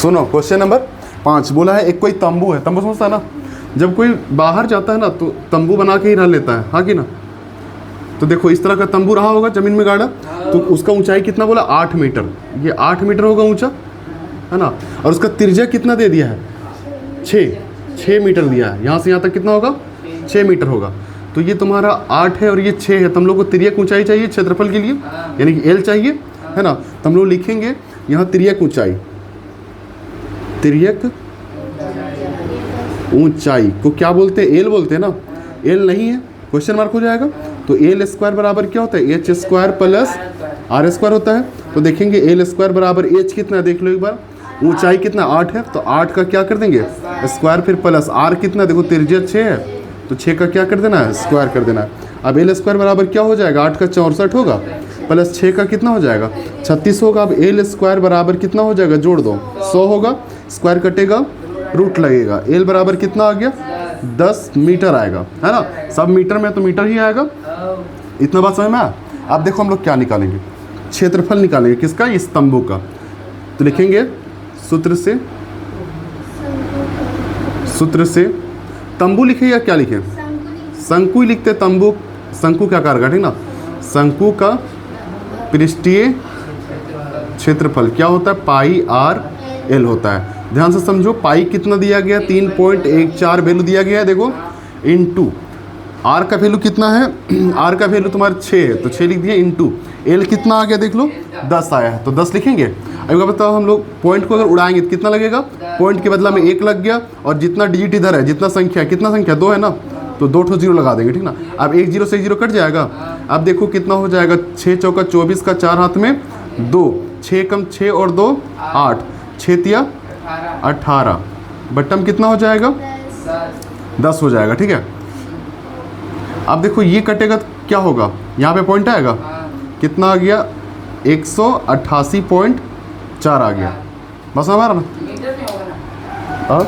सुनो question number 5 बोला है एक कोई तंबू है, तंबू समझता है ना, जब कोई बाहर जाता है ना तो तंबू बना के ही रह लेता है, हाँ कि ना। तो देखो इस तरह का तंबू रहा होगा जमीन में गाड़ा, तो उसका ऊंचाई कितना बोला 8 मीटर, ये 8 मीटर होगा ऊंचा, है ना। और उसका त्रिज्या कितना दे दिया है 6 मीटर दिया है, यहाँ से यहाँ तक कितना होगा 6 मीटर होगा। तो ये तुम्हारा 8 है और ये 6 है, तुम लोग को तिर्यक ऊंचाई चाहिए क्षेत्रफल के लिए, यानी कि L चाहिए, है ना। तो हम लोग लिखेंगे यहाँ तिर्यक ऊंचाई, तिर्यक ऊंचाई को क्या बोलते हैं, L बोलते हैं ना। L नहीं है क्वेश्चन मार्क हो जाएगा। तो L स्क्वायर बराबर क्या होता है H square plus R square होता है। तो देखेंगे L स्क्वायर बराबर H कितना है, देख लो एक बार, ऊंचाई कितना 8 है, तो 8 का क्या कर देंगे स्क्वायर, फिर प्लस R कितना, देखो त्रिज्या 6 है तो 6 का क्या कर देना है स्क्वायर कर देना है। अब L स्क्वायर बराबर क्या हो जाएगा 8 का 64 होगा, प्लस 6 का कितना हो जाएगा 36 होगा। अब L स्क्वायर बराबर कितना हो जाएगा, जोड़ दो 100 होगा, स्क्वायर कटेगा रूट लगेगा, L बराबर कितना आ गया 10 मीटर आएगा, है ना। सब मीटर में तो मीटर ही आएगा, इतना बात समझ में आया। अब देखो हम लोग क्या निकालेंगे, क्षेत्रफल निकालेंगे किसका, इस तंबू का। तो लिखेंगे सूत्र से तंबू लिखे या क्या लिखे, शंकु लिखते, तंबू शंकु क्या कारगा, ठीक ना। शंकु का पृष्ठीय क्षेत्रफल क्या होता है पाई आर एल होता है। ध्यान से समझो, पाई कितना दिया गया 3.14 वैल्यू दिया गया है, देखो इनटू आर का वैल्यू कितना है, आर का वैल्यू तुम्हारा 6 है तो 6 लिख दिया, इनटू एल कितना आ गया देख लो 10 आया है तो 10 लिखेंगे। अब बताओ हम लोग पॉइंट को अगर उड़ाएंगे तो कितना लगेगा, पॉइंट के बदला में 1 लग गया, और जितना डिजिट इधर है, जितना संख्या, कितना संख्या 2 है ना, तो 2 ठो जीरो लगा देंगे, ठीक ना। अब 1 0 से 1 0 कट जाएगा। अब देखो कितना हो जाएगा 6 चौका 24 का 4 हाथ में 2, 6 कम 6 और 2 8, 6 तिया 18, बट्टम कितना हो जाएगा 10 हो जाएगा, ठीक है। अब देखो ये कटेगा तो क्या होगा, यहाँ पे पॉइंट आएगा, कितना आ गया 188.4 आ गया, बस हमारा ना। अब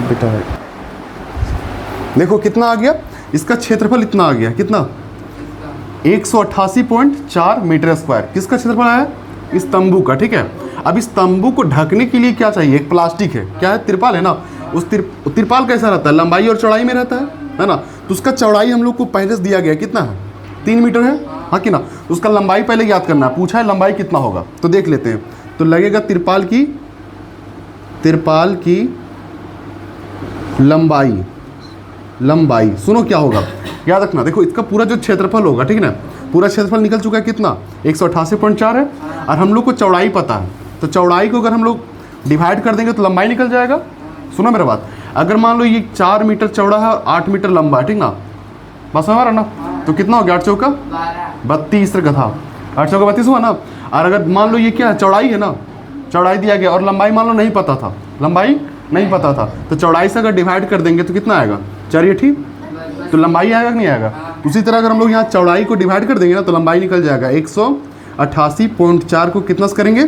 बेटा है देखो कितना आ गया, इसका क्षेत्रफल इतना आ गया, कितना 188.4 मीटर स्क्वायर, किसका क्षेत्रफल आया इस तंबू का, ठीक है। अब इस तंबू को ढकने के लिए क्या चाहिए, एक प्लास्टिक है, क्या है तिरपाल है ना। उस तिरपाल कैसा रहता है, लंबाई और चौड़ाई में रहता है ना। तो उसका चौड़ाई हम लोग को पहले से दिया गया कितना है 3 मीटर है, हाँ कि ना। तो उसका लंबाई पहले याद करना है, पूछा है लंबाई कितना होगा, तो देख लेते हैं। तो लगेगा तिरपाल की लंबाई सुनो क्या होगा याद रखना, देखो इसका पूरा जो क्षेत्रफल होगा, ठीक है ना, पूरा क्षेत्रफल निकल चुका है कितना 188.4 है, और हम लोग को चौड़ाई पता है, तो चौड़ाई को अगर हम लोग डिवाइड कर देंगे तो लंबाई निकल जाएगा। सुनो मेरा बात, अगर मान लो ये 4 मीटर चौड़ा है और 8 मीटर लंबा है, ठीक ना, बस हमारा ना, तो कितना हो गया 8 चौका 32 का था, 8 चौका 32 हुआ ना। और अगर मान लो ये क्या है चौड़ाई है ना, चौड़ाई दिया गया और लंबाई मान लो नहीं पता था, लंबाई नहीं पता था, तो चौड़ाई से अगर डिवाइड कर देंगे तो कितना आएगा, चलिए ठीक, तो लंबाई आएगा कि नहीं आएगा। उसी तरह अगर हम लोग यहाँ चौड़ाई को डिवाइड कर देंगे ना तो लंबाई निकल जाएगा 188.4 को कितना से करेंगे,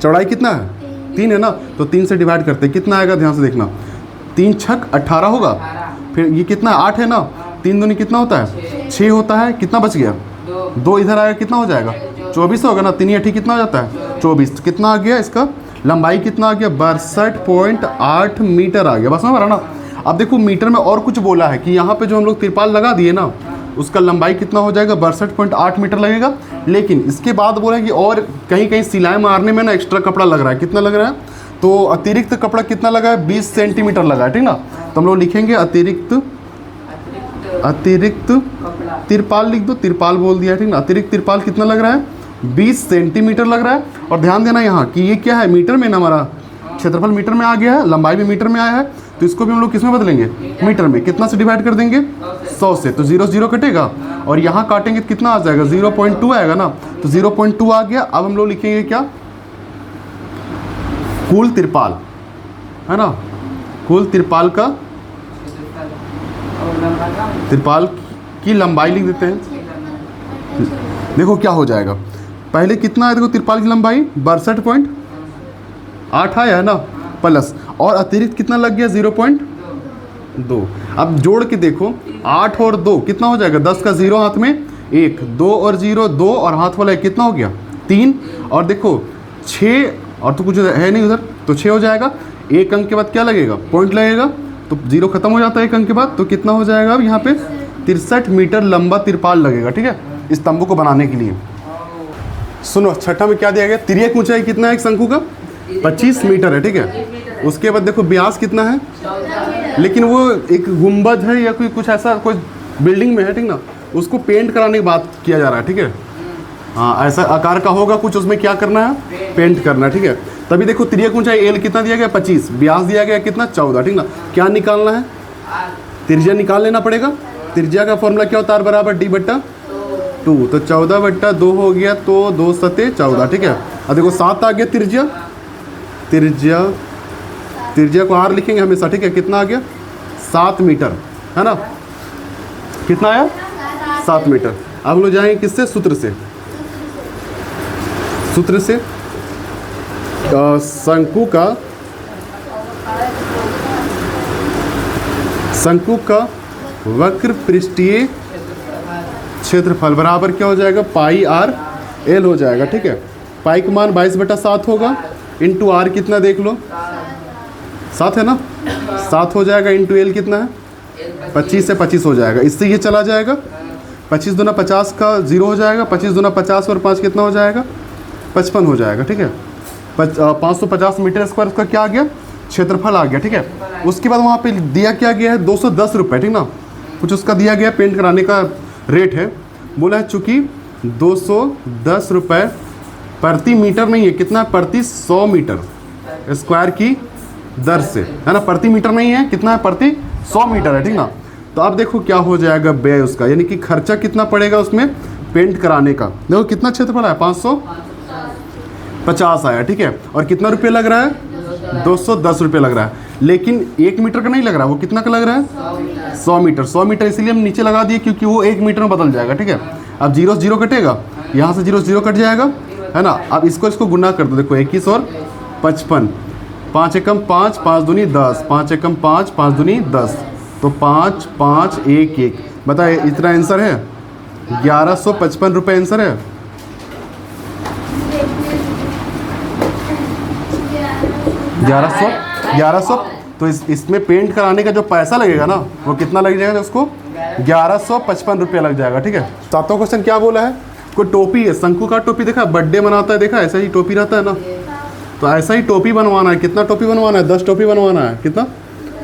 चौड़ाई कितना है 3 है ना, तो 3 से डिवाइड करते हैं कितना आएगा, ध्यान से देखना, 3 छक 18 होगा, फिर ये कितना 8 है ना, 3 दूनी कितना होता है 6 होता है, कितना बच गया 2 इधर आएगा, कितना हो जाएगा 24 होगा ना, 3 8 कितना हो जाता है 24, कितना आ गया इसका लंबाई कितना आ गया 62.8 मीटर आ गया, बस हमारा ना। अब देखो मीटर में और कुछ बोला है कि यहाँ पे जो हम लोग तिरपाल लगा दिए ना उसका लंबाई कितना हो जाएगा 62.8 मीटर लगेगा, लेकिन इसके बाद बोला है कि और कहीं कहीं सिलाई मारने में ना एक्स्ट्रा कपड़ा लग रहा है, कितना लग रहा है, तो अतिरिक्त कपड़ा कितना लगा है 20 सेंटीमीटर लगा है, ठीक ना। तो हम लोग लिखेंगे अतिरिक्त तिरपाल लिख दो, तिरपाल बोल दिया है, ठीक ना। अतिरिक्त तिरपाल कितना लग रहा है 20 सेंटीमीटर लग रहा है। और ध्यान देना यहाँ कि ये क्या है मीटर में ना, हमारा क्षेत्रफल मीटर में आ गया है, लंबाई भी मीटर में आया है, तो इसको भी हम लोग किस में बदलेंगे मीटर में, कितना से डिवाइड कर देंगे 100 से, तो 0 0 कटेगा, और यहाँ काटेंगे तो कितना आ जाएगा 0.2 आएगा ना, तो 0.2 आ गया। अब हम लोग लिखेंगे क्या, कुल तिरपाल है ना, कुल तिरपाल की लंबाई लिख देते हैं। देखो क्या हो जाएगा, पहले कितना है देखो तिरपाल की लंबाई 62.8 आया है ना, प्लस और अतिरिक्त कितना लग गया 0.2। अब जोड़ के देखो 8 और 2 कितना हो जाएगा, 10 का 0 हाथ में 1, 2 और 0 2 और हाथ वाला 1 कितना हो गया 3, और देखो 6 और तो कुछ है नहीं उधर, तो 6 हो जाएगा। एक अंक के बाद क्या लगेगा, पॉइंट लगेगा, तो 0 खत्म हो जाता है एक अंक के बाद। तो कितना हो जाएगा अब यहाँ पे 63 मीटर लंबा तिरपाल लगेगा, ठीक है, इस तंबू को बनाने के लिए। सुनो छठा में क्या दिया गया, तिर्यक ऊंचाई कितना है एक शंकु का, 25 मीटर है, ठीक है। उसके बाद देखो व्यास कितना है, लेकिन वो एक गुंबद है या कोई कुछ ऐसा कोई बिल्डिंग में है, ठीक ना, उसको पेंट कराने की बात किया जा रहा है, ठीक है। हाँ, ऐसा आकार का होगा कुछ, उसमें क्या करना है, पेंट करना है, ठीक है। तभी देखो तिर्यक ऊंचाई एल कितना दिया गया 25, व्यास दिया गया कितना 14, ठीक ना। क्या निकालना है, त्रिज्या निकाल लेना पड़ेगा। त्रिज्या का फॉर्मूला क्या होता है, R/D/2, तो 14/2 हो गया, तो 2 सते 14, ठीक है। अब देखो 7 आ गया त्रिज्या, त्रिज्या को R लिखेंगे हमेशा, ठीक है। कितना आ गया 7 मीटर, है ना, कितना आया 7 मीटर। अब हम लोग जाएंगे किससे, सूत्र से शंकु का वक्र पृष्ठीय क्षेत्रफल बराबर क्या हो जाएगा, πr/l हो जाएगा, ठीक है। पाई का मान 22/7 होगा, इंटू r कितना देख लो 7 है ना, 7 हो जाएगा, इंटू l कितना है 25 से 25 हो जाएगा, इससे ये चला जाएगा। 25 दूना 50 का 0 हो जाएगा, 25 दूना 50 और 5 कितना हो जाएगा 55 हो जाएगा, ठीक है। 550 मीटर स्क्वायर उसका क्या आ गया, क्षेत्रफल आ गया, ठीक है। उसके बाद वहाँ पे दिया क्या गया है 210 रुपये, ठीक ना, कुछ उसका दिया गया पेंट कराने का रेट है, बोला है चूँकि 210 रुपये प्रति मीटर नहीं है, कितना प्रति 100 मीटर स्क्वायर की दर से, है ना, प्रति मीटर नहीं है, कितना है प्रति 100 मीटर है, ठीक ना। तो अब देखो क्या हो जाएगा व्यय उसका, यानी कि खर्चा कितना पड़ेगा उसमें पेंट कराने का। देखो कितना क्षेत्रफल है 550 आया, ठीक है। और कितना रुपये लग रहा है 210 रुपये लग रहा है, लेकिन 1 मीटर का नहीं लग रहा, वो कितना का लग रहा है 100 मीटर। 100 मीटर इसलिए हम नीचे लगा दिए क्योंकि वो 1 मीटर में बदल जाएगा, ठीक है। अब 0 से 0 कटेगा, यहाँ से 0 से 0 कट जाएगा, है ना। अब इसको गुना कर दो, देखो 21 और 55, 5 एकम 5, 5 दूनी 10, 5 एकम 5, 5 दूनी 10, तो 5 5 1 1, बताए इतना आंसर है 1155 रुपये आंसर है। 1100 तो इसमें पेंट कराने का जो पैसा लगेगा ना, वो कितना लग जाएगा, उसको 1155 रुपये लग जाएगा, ठीक है। सातवां क्वेश्चन क्या बोला है, कोई टोपी है, शंकु का टोपी देखा, बर्थडे मनाता है देखा, ऐसा ही टोपी रहता है ना, तो ऐसा ही टोपी बनवाना है। कितना टोपी बनवाना है, 10 टोपी बनवाना है, कितना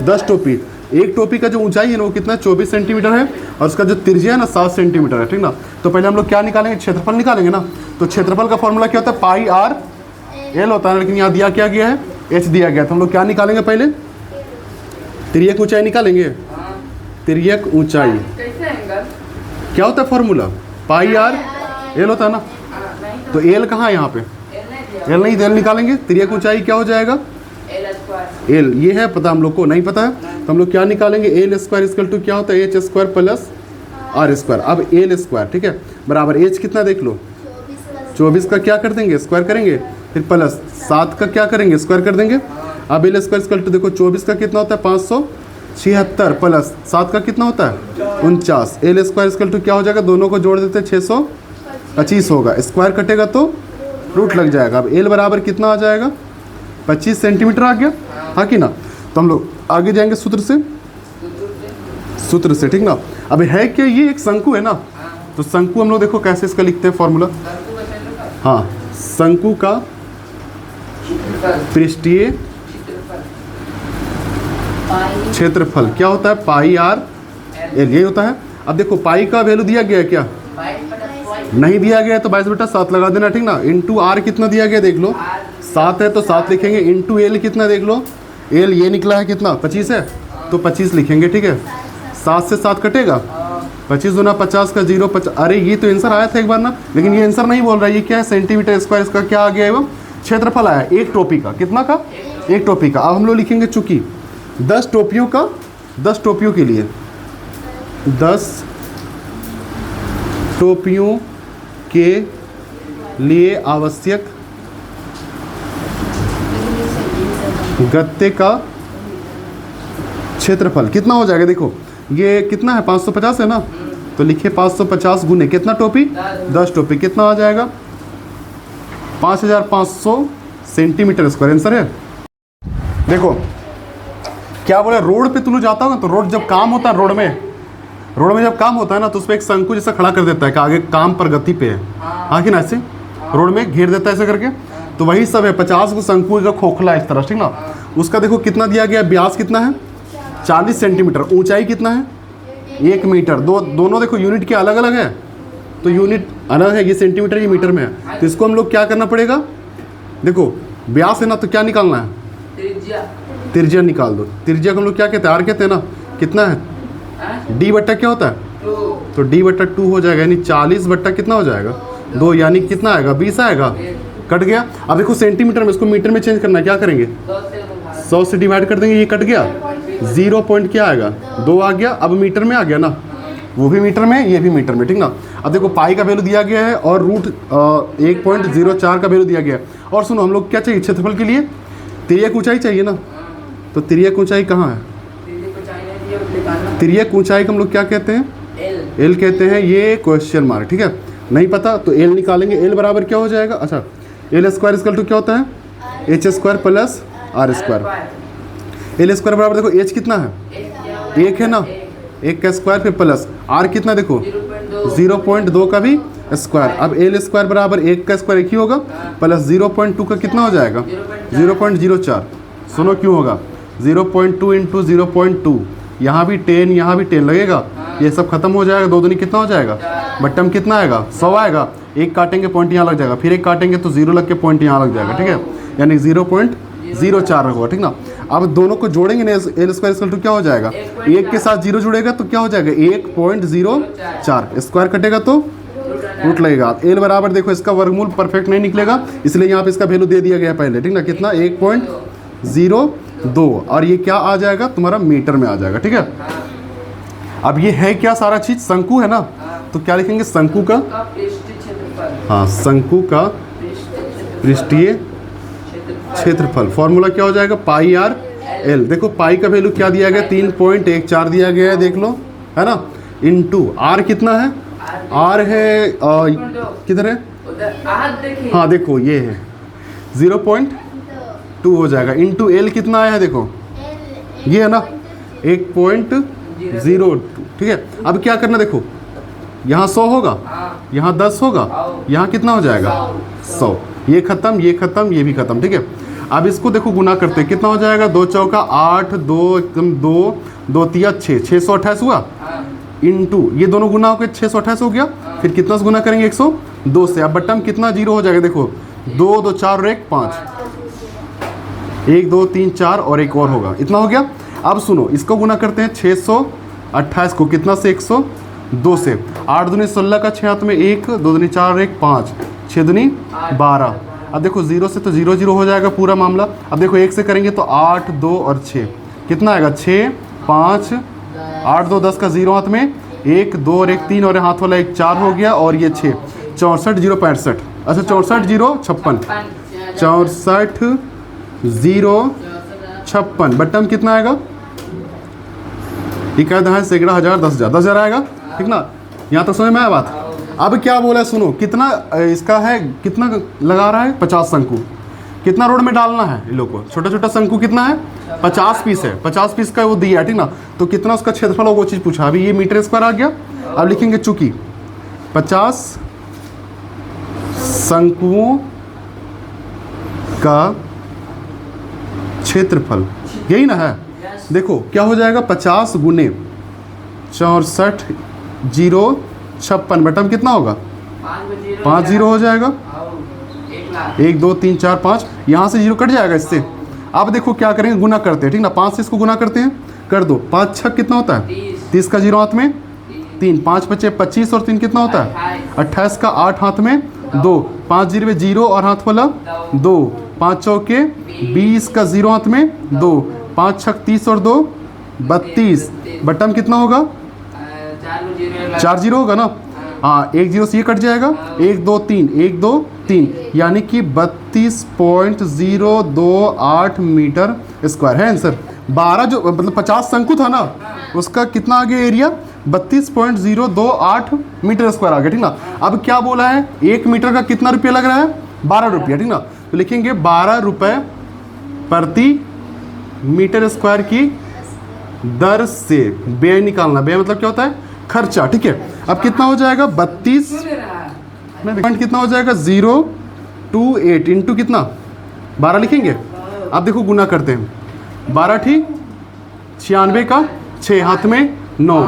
10 टोपी। एक टोपी का जो ऊंचाई है ना वो कितना 24 सेंटीमीटर है, और उसका जो त्रिज्या है ना 7 सेंटीमीटर है, ठीक ना। तो पहले हम लोग क्या निकालेंगे, क्षेत्रफल निकालेंगे ना। तो क्षेत्रफल का फॉर्मूला क्या होता है, πr/l होता है, लेकिन यहाँ दिया क्या गया है, h दिया गया। तो हम लोग क्या निकालेंगे, पहले तिर्यक ऊंचाई निकालेंगे। तिर्यक ऊंचाई क्या होता है फॉर्मूला, πr/l होता है ना। तो l कहाँ है यहाँ पे, l नहीं, तो l निकालेंगे। तिर्यक ऊंचाई क्या हो जाएगा, l ये है पता, हम लोग को नहीं पता है, तो हम लोग क्या निकालेंगे, l स्क्वायर इक्वल टू क्या होता है h square plus r square. अब l स्क्वायर, ठीक है, बराबर h कितना देख लो 24 का क्या कर देंगे, स्क्वायर करेंगे, फिर प्लस 7 का क्या करेंगे, स्क्वायर कर देंगे। अब l स्क्वायर इक्वल टू देखो 24 का कितना होता है 576 प्लस 7 का कितना होता है 49। l स्क्वायर इक्वल टू क्या हो जाएगा, दोनों को जोड़ देते 625 होगा, स्क्वायर कटेगा तो रूट लग जाएगा। अब l बराबर कितना आ जाएगा 25 सेंटीमीटर आ गया, हाँ कि ना। तो हम लोग आगे जाएंगे सूत्र से, ठीक ना। अब है क्या, ये एक शंकु है ना, तो शंकु हम लोग देखो कैसे इसका लिखते हैं फॉर्मूला। हाँ, शंकु का पृष्ठीय क्षेत्रफल क्या होता है, πr/l यही होता है। अब देखो पाई का वैल्यू दिया गया है क्या, नहीं दिया गया है, तो 22/7 लगा देना, ठीक ना। इंटू r कितना दिया गया देख लो, 7 है तो 7 लिखेंगे, इंटू l कितना देख लो, l ये निकला है कितना 25 है, तो 25 लिखेंगे, ठीक है। 7 से 7 कटेगा, 25 दूना 50 का 0 अरे ये तो आंसर आया था एक बार ना, लेकिन ये आंसर नहीं बोल रहा है, ये क्या है सेंटीमीटर स्क्वायर, इसका क्या आ गया है वो क्षेत्रफल आया एक टोपी का, कितना का, एक टोपी का। अब हम लोग लिखेंगे चूंकि 10 टोपियों का, 10 टोपियों के लिए 10 टोपियों के लिए आवश्यक गत्ते का क्षेत्रफल कितना हो जाएगा, देखो ये कितना है 550 है ना, तो लिखिए 550 गुने कितना टोपी 10 टोपी, कितना आ जाएगा 5500 सेंटीमीटर स्क्वायर आंसर है। देखो क्या बोला, रोड पे तुम जाता होगा तो रोड जब काम होता है, रोड में जब काम होता है ना तो उस पर एक शंकु जैसा खड़ा कर देता है कि आगे काम प्रगति पे है, हाँ कि ना, ऐसे रोड में घेर देता है ऐसे करके। तो वही सब है, 50 को शंकु का खोखला है इस तरह, ठीक ना। उसका देखो कितना दिया गया, व्यास कितना है 40 सेंटीमीटर, ऊंचाई कितना है 1 मीटर। दोनों देखो यूनिट क्या अलग अलग है, तो यूनिट अलग है, ये सेंटीमीटर ये मीटर में है। तो इसको हम लोग क्या करना पड़ेगा, देखो व्यास है ना तो क्या निकालना है, त्रिज्या निकाल दो। त्रिज्या को हम लोग क्या कहते हैं, आर कहते हैं ना। कितना है डी बट्टा क्या होता है, तो डी बट्टा 2 हो जाएगा, यानी 40 बट्टा कितना हो जाएगा 2, यानी कितना आएगा 20 आएगा। कट गया। अब देखो सेंटीमीटर में, इसको मीटर में चेंज करना है, क्या करेंगे 100 से डिवाइड कर देंगे, ये कट गया 0 पॉइंट क्या आएगा 2 आ गया। अब मीटर में आ गया ना, वो भी मीटर में ये भी मीटर में, ठीक ना। अब देखो पाई का वैल्यू दिया गया है और रूट 1.04 का वैल्यू दिया गया है। और सुनो हम लोग क्या चाहिए क्षेत्रफल के लिए, तिर्यक ऊंचाई चाहिए ना। तो तिर्यक ऊंचाई कहाँ है, तिर्यक ऊंचाई को हम लोग क्या कहते हैं, एल कहते हैं। ये क्वेश्चन मार्क, ठीक है, नहीं पता तो एल निकालेंगे। एल बराबर क्या हो जाएगा, अच्छा एल स्क्वायर इक्वल टू क्या होता है H square plus R square. L square बराबर देखो एच कितना है 1 है ना, 1 का स्क्वायर फिर प्लस आर कितना देखो 0.2 का भी स्क्वायर। अब एल स्क्वायर बराबर 1 का स्क्वायर 1 ही होगा प्लस 0.2 का कितना हो जाएगा 0.04। सुनो क्यों होगा 0.2 इंटू 0.2, यहाँ भी 10 यहाँ भी 10 लगेगा, ये सब खत्म हो जाएगा। 2 दूनी कितना हो जाएगा, बट्टम कितना आएगा 100 आएगा। एक काटेंगे पॉइंट यहाँ लग जाएगा, फिर एक काटेंगे तो 0 लग के पॉइंट यहाँ लग जाएगा, ठीक है, यानी 0.04 होगा, ठीक ना। अब दोनों को जोड़ेंगे ना, एल स्क्वायर इक्वल टू क्या हो जाएगा, 1 के साथ 0 जुड़ेगा तो क्या हो जाएगा 1.04, स्क्वायर कटेगा तो रूट लगेगा। एल बराबर देखो इसका वर्गमूल परफेक्ट नहीं निकलेगा, इसलिए यहाँ पे इसका वैल्यू दे दिया गया है पहले, ठीक ना। कितना 1.02, और ये क्या आ जाएगा तुम्हारा मीटर में आ जाएगा, ठीक है। अब ये है क्या सारा चीज, शंकु है ना, तो क्या लिखेंगे शंकु का, हाँ शंकु का पृष्ठीय क्षेत्रफल। फॉर्मूला क्या हो जाएगा पाई आर एल। देखो पाई का वैल्यू क्या दिया गया 3.14 दिया गया है, देख लो है ना, इनटू आर कितना है, आर है किधर है, हाँ देखो ये है 0.2 हो जाएगा, इनटू एल कितना आया है देखो ये है ना 1.02, ठीक है। अब क्या करना देखो, यहाँ 100 होगा, यहाँ 10 होगा, यहाँ कितना हो जाएगा 100, ये खत्म ये खत्म ये भी खत्म, ठीक है। अब इसको देखो गुना करते हैं, कितना हो जाएगा 2 चौका 8, 2 एकदम 2, 2 तिया 6, 628 हुआ, इनटू ये दोनों गुना होकर 628 हो गया, फिर कितना से गुना करेंगे 102 से। अब बट्टम कितना 0 हो जाएगा देखो 2, 2 4 और 1 5, 1 2 3 4 और एक और होगा, इतना हो गया। अब सुनो इसको गुना करते हैं 628 को कितना से 102 से, 8 दूनी 16 का 6 हाथ में 1, 2 दूनी 4 1 5, 6 दूनी 12। अब देखो 0 से तो 0 0 हो जाएगा पूरा मामला। अब देखो 1 से करेंगे तो 8 2 और 6 कितना आएगा 6 5, 8 2 10 का 0 हाथ में 1 2 और 1 3 और हाथ वाला 1 4 हो गया, और ये 6 64 0 65, अच्छा 64 0 56, 64 0 56, बट्टम कितना आएगा, इकाई दहाई सैकड़ा हज़ार 10,000 10,000 आएगा, ठीक ना। यहाँ तक समझ में आया बात। अब क्या बोला है सुनो, कितना इसका है, कितना लगा रहा है 50 शंकु, कितना रोड में डालना है इन लोग को, छोटा छोटा शंकु कितना है 50 पीस है, 50 पीस का वो दिया है, ठीक ना। तो कितना उसका क्षेत्रफल होगा वो चीज़ पूछा, अभी ये मीटर स्क्वायर आ गया। अब लिखेंगे चूंकि 50 शंकुओं का क्षेत्रफल यही ना है, देखो क्या हो जाएगा 50 गुने 64 0 56, बटम कितना होगा 5 0 हो जाएगा, 1 2 3 4 5, यहाँ से 0 कट जाएगा इससे। अब देखो क्या करेंगे गुना करते हैं, ठीक ना, 5 से इसको गुना करते हैं, कर दो 5 6 कितना होता है 30 का 0 हाथ में 3, 5 बचे 25 और 3 कितना होता है 28 का 8 हाथ में 2, 5 0 में 0 और हाथ वाला 2, 5 चौके 20 का 0 हाथ में 2, 5 6 30 और 2 32, बटम कितना होगा 4 0 होगा ना, हाँ 1 0 से ये कट जाएगा, 1 2 3 1 2 3, यानी कि 32.028 मीटर स्क्वायर है आंसर। 12 जो मतलब 50 शंकु था ना उसका कितना आ गया एरिया 32.028 मीटर स्क्वायर आ गया, ठीक ना। अब क्या बोला है 1 मीटर का कितना रुपया लग रहा है 12 रुपया, ठीक ना। तो लिखेंगे 12 रुपये प्रति मीटर स्क्वायर की दर से व्यय निकालना। व्यय मतलब क्या होता है? खर्चा। ठीक है, अब कितना हो जाएगा? 32 पॉइंट कितना हो जाएगा? 028 इंटू कितना? 12 लिखेंगे। अब देखो गुना करते हैं, 12 ठीक 96 का 6 हाथ में 9,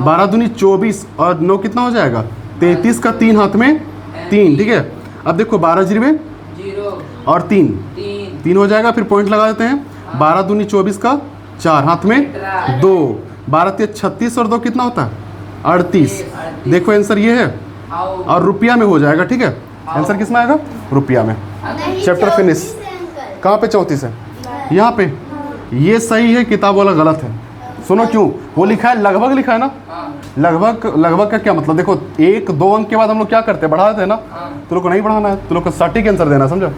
12 दूनी 24 और 9 कितना हो जाएगा? 33 का 3 हाथ में 3। ठीक है, अब देखो 12 जीरो और 3 हो जाएगा, फिर पॉइंट लगा देते हैं। 12 दूनी 24 का 4 हाथ में 2, 12 3 36 और 2 कितना होता है? 38। देखो आंसर ये है और रुपया में हो जाएगा। ठीक है, आंसर किस में आएगा? रुपया में। Chapter finish. कहाँ पे 34 है? यहाँ पे। ये सही है, किताब वाला गलत है। सुनो क्यों, वो लिखा है लगभग, लिखा है ना। लगभग का क्या मतलब? देखो 1-2 अंक के बाद हम लोग क्या करते हैं? बढ़ा देते हैं ना। तो लोग को नहीं बढ़ाना है, तो लोग को सटीक आंसर देना, समझो।